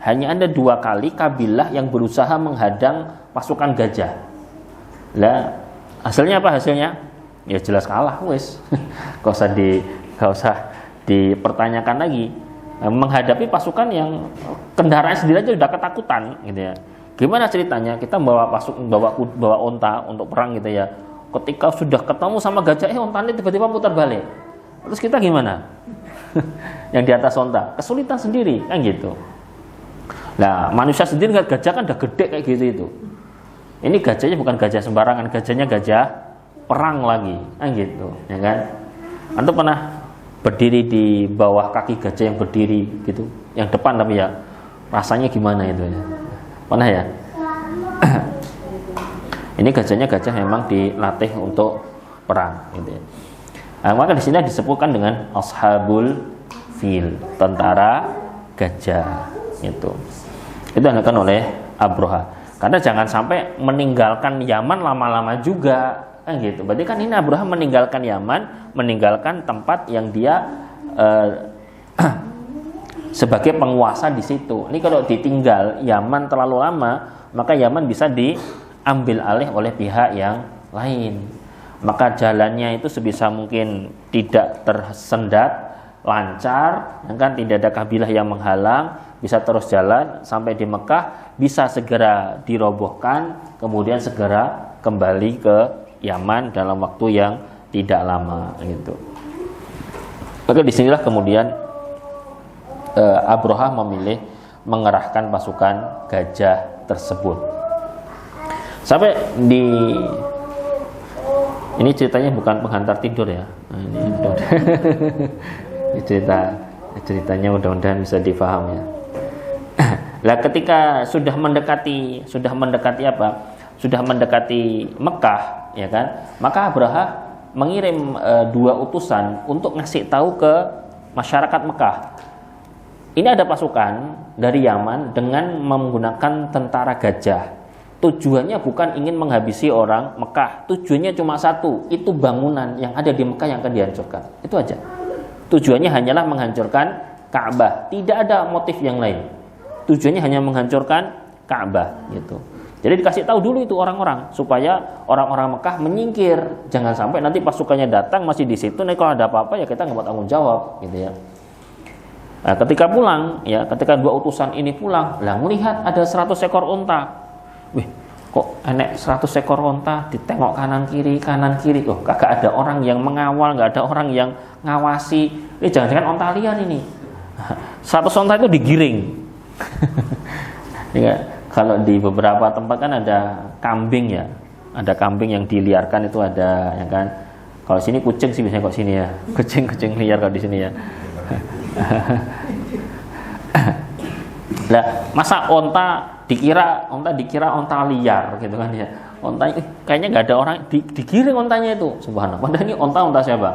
Hanya ada 2 kali kabilah yang berusaha menghadang pasukan gajah. Lah, hasilnya apa hasilnya? Ya jelas kalah wes. Gak usah dipertanyakan lagi. Menghadapi pasukan yang kendaraan sendiri aja udah ketakutan gitu ya. Gimana ceritanya? Kita bawa onta untuk perang gitu ya. Ketika sudah ketemu sama gajah, ontanya tiba-tiba putar balik. Terus kita gimana? Yang di atas onta kesulitan sendiri kan gitu. Nah, manusia sendiri ngeliat gajah kan udah gede kayak gitu itu. Ini gajahnya bukan gajah sembarangan, gajahnya gajah perang lagi kan gitu, ya kan? Antum pernah berdiri di bawah kaki gajah yang berdiri gitu, yang depan tapi ya rasanya gimana itu ya? Pernah ya? Ini gajahnya gajah memang dilatih untuk perang gitu ya. Nah, maka di sini disebutkan dengan ashabul fil, tentara gajah itu. Itu dilakukan oleh Abraha. Karena jangan sampai meninggalkan Yaman lama-lama juga kan gitu. Berarti kan ini Abraha meninggalkan Yaman, meninggalkan tempat yang dia sebagai penguasa di situ. Ini kalau ditinggal Yaman terlalu lama, maka Yaman bisa diambil alih oleh pihak yang lain. Maka jalannya itu sebisa mungkin tidak tersendat, lancar, kan tidak ada kabilah yang menghalang, bisa terus jalan sampai di Mekah, bisa segera dirobohkan, kemudian segera kembali ke Yaman dalam waktu yang tidak lama gitu. Maka disinilah kemudian Abraha memilih mengerahkan pasukan gajah tersebut. Sampai ini ceritanya bukan penghantar tidur ya. Nah, ini ceritanya mudah-mudahan bisa difaham ya. Lah ketika sudah mendekati apa? Sudah mendekati Mekah, ya kan? Maka Abraha mengirim 2 utusan untuk ngasih tahu ke masyarakat Mekah. Ini ada pasukan dari Yaman dengan menggunakan tentara gajah. Tujuannya bukan ingin menghabisi orang Mekah. Tujuannya cuma satu, itu bangunan yang ada di Mekah yang akan dihancurkan. Itu aja. Tujuannya hanyalah menghancurkan Ka'bah. Tidak ada motif yang lain. Tujuannya hanya menghancurkan Ka'bah gitu. Jadi dikasih tahu dulu itu orang-orang supaya orang-orang Mekah menyingkir. Jangan sampai nanti pasukannya datang masih di situ. Nah kalau ada apa-apa ya kita nggak mau tanggung jawab gitu ya. Nah, ketika pulang, ya, ketika 2 utusan ini pulang, lah melihat ada 100 ekor unta. Wih, kok enek 100 ekor unta, ditengok kanan kiri, oh kagak ada orang yang mengawal, nggak ada orang yang ngawasi. Ini jangan-jangan unta liar ini. 100 unta itu digiring. Ya, kalau di beberapa tempat kan ada kambing ya, ada kambing yang diliarkan itu ada, ya kan. Kalau sini kucing sih biasanya kok sini ya, kucing liar kalau di sini ya. Lah masa onta dikira onta liar gitu kan ya, onta kayaknya nggak ada orang digiring ontanya itu, subhanallah. Padahal ini onta siapa?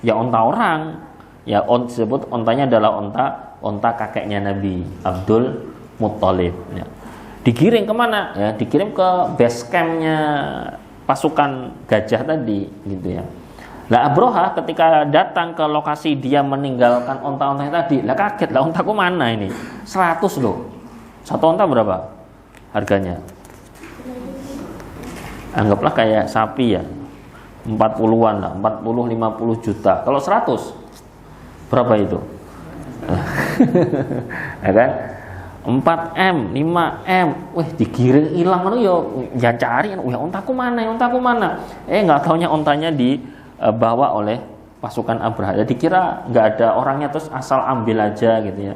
Ya onta orang, ya disebut ontanya adalah onta kakeknya Nabi Abdul Muttalib ya. Digiring kemana ya? Dikirim ke base campnya pasukan gajah tadi gitu ya. Lah Abraha ketika datang ke lokasi dia meninggalkan onta-ontanya tadi, lah kaget, lah ontaku mana ini? 100 loh. Satu onta berapa harganya? Anggaplah kayak sapi ya. 40-an lah, 40-50 juta. Kalau 100 berapa itu? Ya kan? 4M, 5M. Wih, digiring hilang ya cari, ya ontaku mana? Enggak taunya ontanya dibawa oleh pasukan Abraha. Jadi kira nggak ada orangnya terus asal ambil aja gitu ya.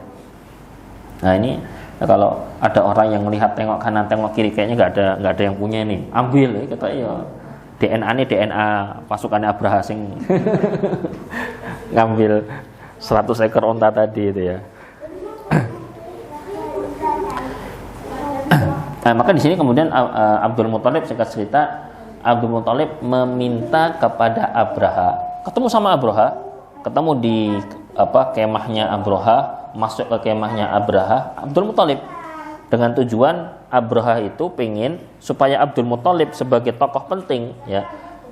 Nah ini kalau ada orang yang melihat tengok kanan tengok kiri kayaknya nggak ada yang punya ini, ambil ya kata ya. DNA ini DNA pasukan Abraha sing ngambil 100 ekor onta tadi itu ya. Nah, maka di sini kemudian Abdul Muttalib, singkat cerita, Abdul Muttalib meminta kepada Abraha, ketemu sama Abraha, ketemu di kemahnya Abraha, masuk ke kemahnya Abraha, Abdul Muttalib, dengan tujuan Abraha itu pengen supaya Abdul Muttalib sebagai tokoh penting ya,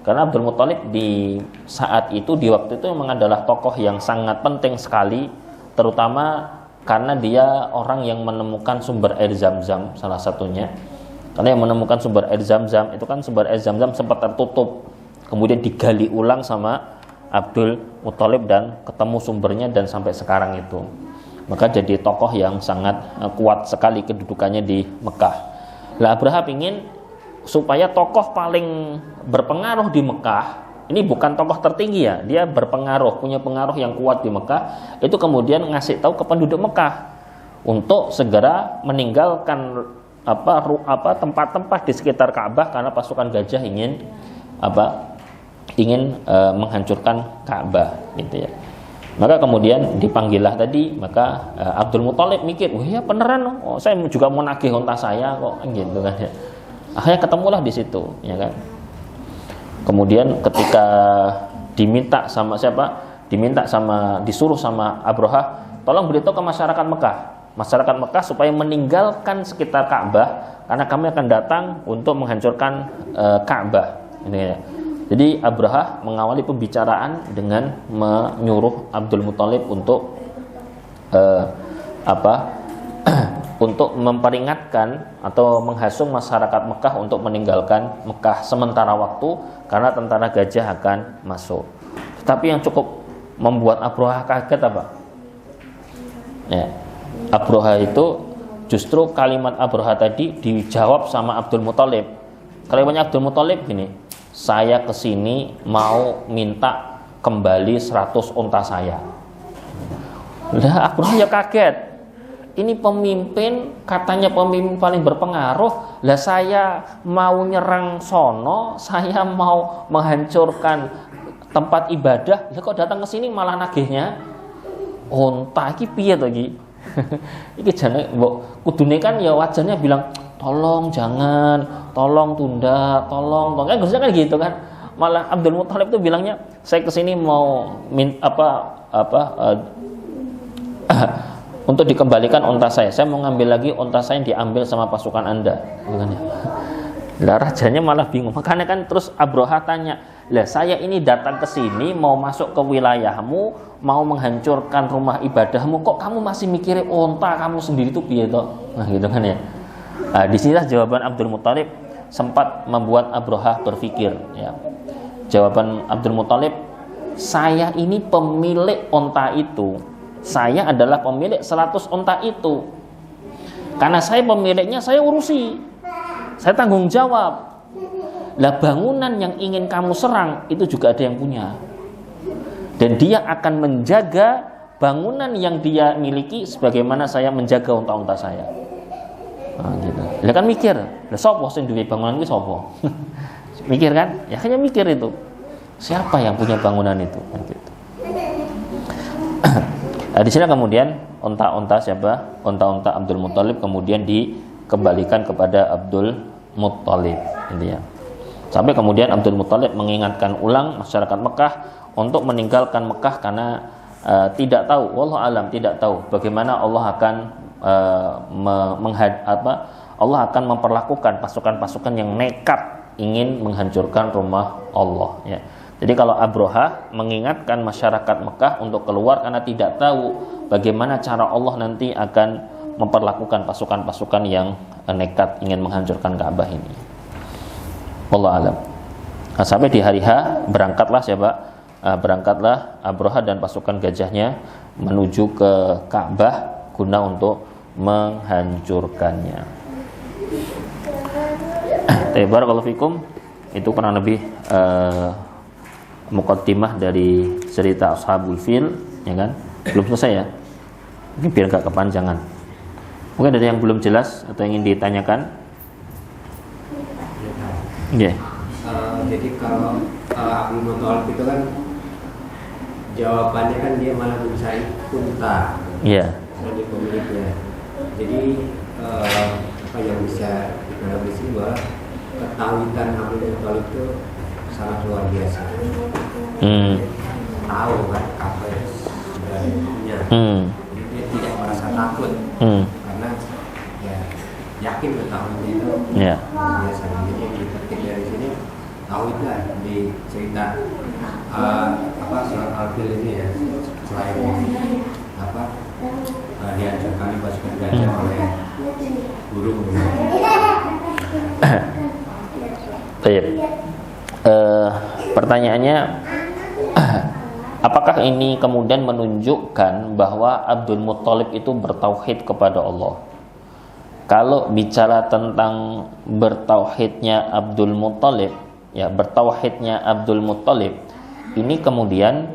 karena Abdul Muttalib di saat itu, di waktu itu memang adalah tokoh yang sangat penting sekali, terutama karena dia orang yang menemukan sumber air Zam-Zam salah satunya. Karena yang menemukan sumber air Zam-Zam itu kan sumber air Zam-Zam sempat tertutup, kemudian digali ulang sama Abdul Muttalib dan ketemu sumbernya dan sampai sekarang itu. Maka jadi tokoh yang sangat kuat sekali kedudukannya di Mekah. Lah Abraha ingin supaya tokoh paling berpengaruh di Mekah, ini bukan tokoh tertinggi ya, dia berpengaruh, punya pengaruh yang kuat di Mekah, itu kemudian ngasih tahu ke penduduk Mekah untuk segera meninggalkan tempat-tempat di sekitar Ka'bah karena pasukan gajah ingin menghancurkan Ka'bah gitu ya. Maka kemudian dipanggillah tadi, maka Abdul Muthalib mikir, wah ya beneran, saya juga mau nagih unta saya kok, gitu kan ya. Akhirnya ketemulah di situ, ya kan. Kemudian ketika disuruh sama Abraha, tolong beritahu ke masyarakat Mekah supaya meninggalkan sekitar Ka'bah, karena kami akan datang untuk menghancurkan Ka'bah. Ini ya. Jadi Abraha mengawali pembicaraan dengan menyuruh Abdul Muthalib untuk untuk memperingatkan atau menghasung masyarakat Mekah untuk meninggalkan Mekah sementara waktu karena tentara gajah akan masuk. Tapi yang cukup membuat Abraha kaget apa? Ya, Abraha itu justru kalimat Abraha tadi dijawab sama Abdul Muthalib. Kalimatnya Abdul Muthalib gini, saya kesini mau minta kembali 100 unta saya. Lah Abraha ya kaget. Ini pemimpin, katanya pemimpin paling berpengaruh. Lah saya mau nyerang sono, saya mau menghancurkan tempat ibadah. Lah kok datang ke sini malah nagihnya unta iki piye to iki? Iki jane mbok kudune kan ya wajarnya bilang tolong jangan, tolong tunda, tolong. Kan harusnya kan gitu kan. Malah Abdul Muthalib itu bilangnya, saya kesini mau untuk dikembalikan unta saya mau ngambil lagi unta saya yang diambil sama pasukan Anda. Lah rajanya malah bingung. Makanya kan terus Abraha tanya, lah saya ini datang ke sini mau masuk ke wilayahmu, mau menghancurkan rumah ibadahmu, kok kamu masih mikirin unta kamu sendiri tuh piye toh? Nah gitu kan ya. Nah, disinilah jawaban Abdul Muthalib sempat membuat Abraha berpikir. Ya. Jawaban Abdul Muthalib, saya ini pemilik unta itu. Saya adalah pemilik 100 unta itu. Karena saya pemiliknya, saya urusi. Saya tanggung jawab. Lah bangunan yang ingin kamu serang itu juga ada yang punya. Dan dia akan menjaga bangunan yang dia miliki sebagaimana saya menjaga unta-unta saya. Nah, gitu. Lah kan mikir, lah sapa sing duwe bangunan iki sapa? Mikir kan? Ya hanya mikir itu. Siapa yang punya bangunan itu? Nah, gitu. Nah, di sini kemudian unta-unta siapa? Unta-unta Abdul Muthalib kemudian dikembalikan kepada Abdul Muthalib, intinya. Sampai kemudian Abdul Muthalib mengingatkan ulang masyarakat Mekah untuk meninggalkan Mekah karena tidak tahu, wallahu alam, tidak tahu bagaimana Allah akan Allah akan memperlakukan pasukan-pasukan yang nekat ingin menghancurkan rumah Allah, ya. Jadi kalau Abraha mengingatkan masyarakat Mekah untuk keluar karena tidak tahu bagaimana cara Allah nanti akan memperlakukan pasukan-pasukan yang nekat ingin menghancurkan Ka'bah ini. Wallahu alam. Nah, sampai di hari H berangkatlah siapa? Berangkatlah Abraha dan pasukan gajahnya menuju ke Ka'bah guna untuk menghancurkannya. Barakallahu fikum. Itu kurang lebih muqaddimah dari cerita Ashabul Fil, ya kan? Belum selesai ya. Mungkin biar gak kepanjangan. Mungkin ada yang belum jelas atau ingin ditanyakan? Iya. Yeah. Jadi kalau Abdul Muthalib itu kan jawabannya kan dia malah mencari unta. Iya. Jadi pemiliknya. Jadi apa yang bisa kita di sini bahwa ketahuan Abdul Muthalib itu sangat luar biasa. Tahu kan apa yang sebenarnya. Jadi dia tidak merasa takut karena ya yakin ketahuannya itu luar biasa. Jadi yang dipetik dari sini tahu itu di cerita surat Al-Fil ini ya, selain dihancurkan pasukan gajah oleh burung. Baik. Pertanyaannya, apakah ini kemudian menunjukkan bahwa Abdul Muthalib itu bertauhid kepada Allah? Kalau bicara tentang bertauhidnya Abdul Muthalib, ya bertauhidnya Abdul Muthalib, ini kemudian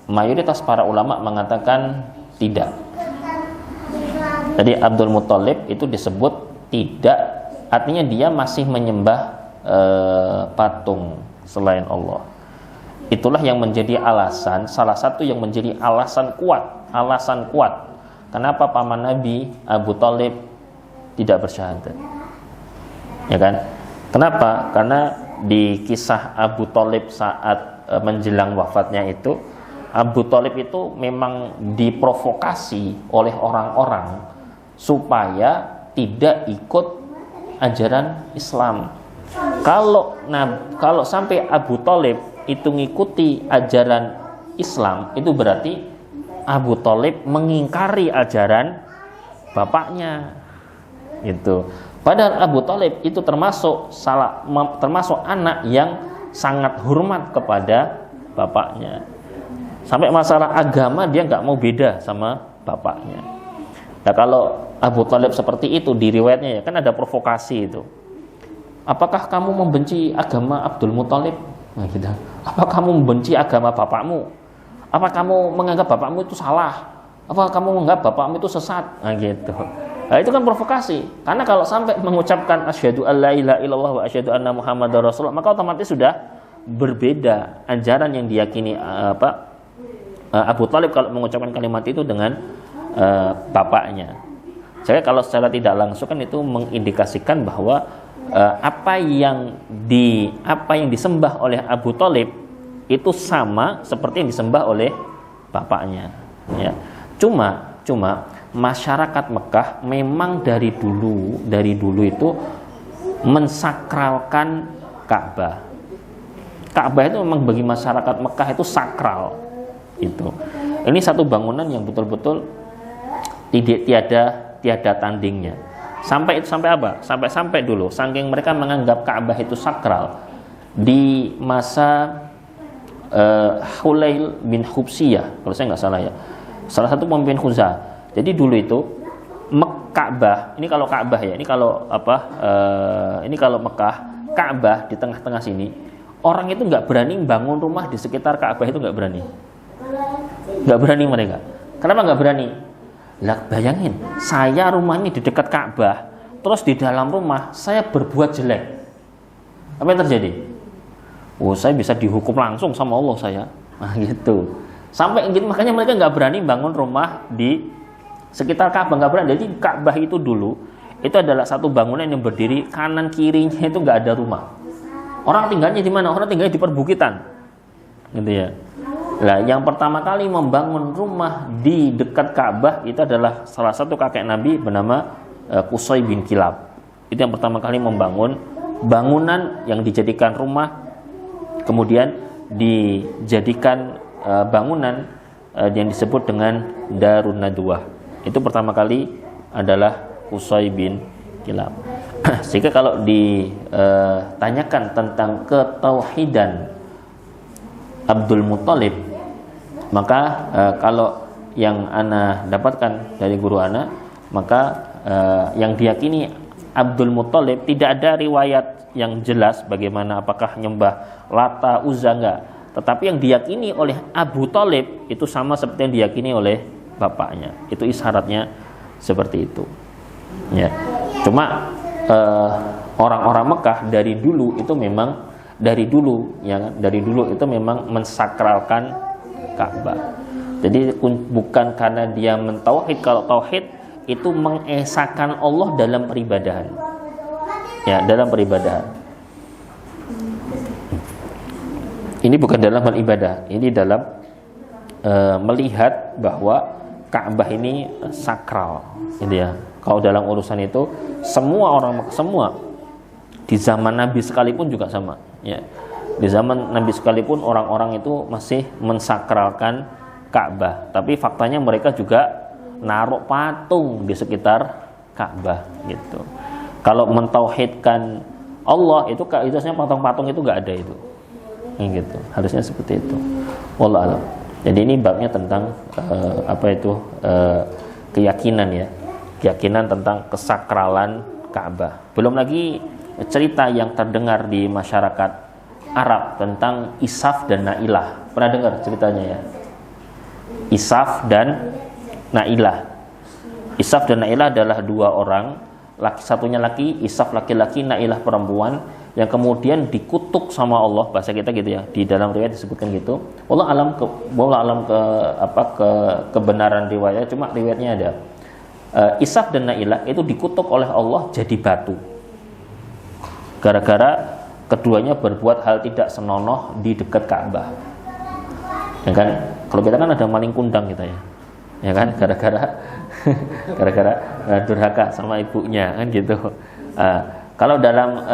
mayoritas para ulama mengatakan tidak. Jadi Abdul Muthalib itu disebut tidak, artinya dia masih menyembah patung selain Allah. Itulah yang menjadi alasan, salah satu yang menjadi alasan kuat kenapa paman Nabi Abu Thalib tidak bersyahadat. Ya kan? Kenapa? Karena di kisah Abu Thalib saat menjelang wafatnya itu, Abu Thalib itu memang diprovokasi oleh orang-orang supaya tidak ikut ajaran Islam. Kalau sampai Abu Thalib itu ngikuti ajaran Islam, itu berarti Abu Thalib mengingkari ajaran bapaknya. Gitu. Padahal Abu Thalib itu termasuk anak yang sangat hormat kepada bapaknya. Sampai masalah agama dia nggak mau beda sama bapaknya. Nah, kalau Abu Thalib seperti itu di riwayatnya ya kan ada provokasi itu. Apakah kamu membenci agama Abdul Muthalib? Nah, gitu. Apa kamu membenci agama bapakmu? Apa kamu menganggap bapakmu itu salah? Apa kamu menganggap bapakmu itu sesat? Nah, gitu. Nah, itu kan provokasi. Karena kalau sampai mengucapkan asyhadu alla ilaha illallah wa asyhadu anna muhammadar rasulullah, maka otomatis sudah berbeda ajaran yang diyakini Abu Thalib kalau mengucapkan kalimat itu dengan bapaknya. Jadi kalau secara tidak langsung kan itu mengindikasikan bahwa apa yang disembah oleh Abu Thalib itu sama seperti yang disembah oleh bapaknya. Ya. Cuma masyarakat Mekah memang dari dulu itu mensakralkan Ka'bah. Ka'bah itu memang bagi masyarakat Mekah itu sakral. Itu. Ini satu bangunan yang betul-betul tiada tandingnya. Sampai apa? Sampai dulu saking mereka menganggap Ka'bah itu sakral di masa Hulail bin Hubsiyah, kalau saya nggak salah ya. Salah satu pemimpin Khuzah. Jadi dulu itu Ka'bah, ini kalau Ka'bah ya, ini kalau ini kalau Mekah, Ka'bah di tengah-tengah sini, orang itu nggak berani bangun rumah di sekitar Ka'bah, itu nggak berani mereka. Kenapa nggak berani? Lah bayangin, saya rumah ini di dekat Ka'bah, terus di dalam rumah saya berbuat jelek, apa yang terjadi? Oh, saya bisa dihukum langsung sama Allah saya. Nah, gitu. Sampai gitu, makanya mereka nggak berani bangun rumah di sekitar Ka'bah, nggak berani. Jadi Ka'bah itu dulu itu adalah satu bangunan yang berdiri kanan kirinya itu nggak ada rumah. Orang tinggalnya di mana? Orang tinggalnya di perbukitan, gitu ya. Nah, yang pertama kali membangun rumah di dekat Ka'bah itu adalah salah satu kakek Nabi bernama Qusay bin Kilab. Itu yang pertama kali membangun bangunan yang dijadikan rumah, kemudian dijadikan bangunan yang disebut dengan Darun Nadwah. Itu pertama kali adalah Qusay bin Kilab. Sehingga kalau ditanyakan tentang ketauhidan Abdul Muthalib, maka kalau yang ana dapatkan dari guru ana, maka yang diyakini Abdul Muthalib tidak ada riwayat yang jelas bagaimana, apakah nyembah Lata, Uzza, enggak. Tetapi yang diyakini oleh Abu Thalib itu sama seperti yang diyakini oleh bapaknya. Itu isyaratnya seperti itu. Ya. Cuma orang-orang Mekah dari dulu itu memang dari dulu itu memang mensakralkan Ka'bah. Jadi bukan karena dia mentauhid. Kalau tauhid itu mengesahkan Allah dalam peribadahan. Ya, dalam peribadahan. Ini bukan dalam hal ibadah. Ini dalam melihat bahwa Ka'bah ini sakral, gitu ya. Kalau dalam urusan itu semua di zaman Nabi sekalipun juga sama, ya. Di zaman Nabi sekalipun orang-orang itu masih mensakralkan Ka'bah, tapi faktanya mereka juga naruh patung di sekitar Ka'bah, gitu. Kalau mentauhidkan Allah itu harusnya patung-patung itu nggak ada itu, gitu. Harusnya seperti itu. Wallahu a'lam. Jadi ini babnya tentang keyakinan, ya, keyakinan tentang kesakralan Ka'bah. Belum lagi cerita yang terdengar di masyarakat Arab tentang Isaf dan Nailah. Pernah dengar ceritanya, ya? Isaf dan Nailah. Isaf dan Nailah adalah dua orang, satunya laki, Isaf laki-laki, Nailah perempuan, yang kemudian dikutuk sama Allah, bahasa kita gitu ya, di dalam riwayat disebutkan gitu. Wallah alam kebenaran riwayat, cuma riwayatnya ada Ishaq dan Nailah itu dikutuk oleh Allah jadi batu gara-gara keduanya berbuat hal tidak senonoh di dekat Ka'bah. Ya kan? Kalau kita kan ada maling kundang kita ya. Ya kan? Gara-gara durhaka sama ibunya kan gitu. Kalau dalam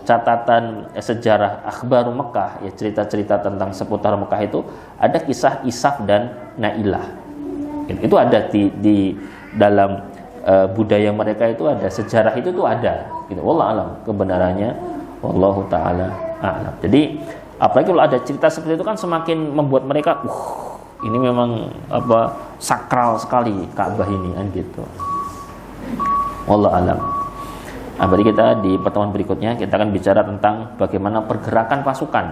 catatan sejarah akhbaru Mekah ya, cerita-cerita tentang seputar Mekah itu ada kisah Ishaq dan Nailah. Itu ada di dalam budaya mereka, itu ada sejarah, itu tuh ada gitu. Wallah alam kebenarannya, wallahu taala a'lam. Jadi apalagi kalau ada cerita seperti itu kan semakin membuat mereka ini memang sakral sekali Ka'bah ini kan gitu. Wallah alam. Berarti kita di pertemuan berikutnya kita akan bicara tentang bagaimana pergerakan pasukan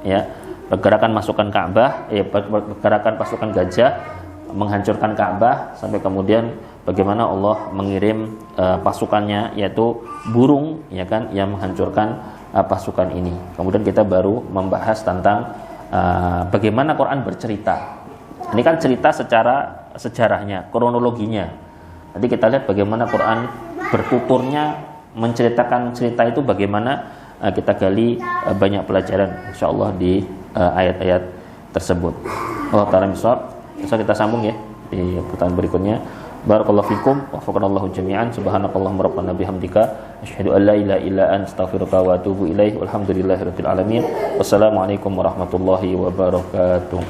ya, pergerakan pasukan Ka'bah pergerakan pasukan gajah menghancurkan Ka'bah, sampai kemudian bagaimana Allah mengirim pasukannya yaitu burung ya kan yang menghancurkan pasukan ini. Kemudian kita baru membahas tentang bagaimana Quran bercerita. Ini kan cerita secara sejarahnya, kronologinya. Nanti kita lihat bagaimana Quran bertuturnya menceritakan cerita itu, bagaimana kita gali banyak pelajaran insyaallah di ayat-ayat tersebut. Allah ta'ala misal. Bisa kita sambung ya di pertanyaan berikutnya. Barakallahu fikum wa wafaqanallahu jami'an. Subhanakallahumma rabbana bihamdika asyhadu an la ilaha illa anta astaghfiruka wa atubu ilaik. Walhamdulillahirabbil alamin. Wassalamualaikum warahmatullahi wabarakatuh.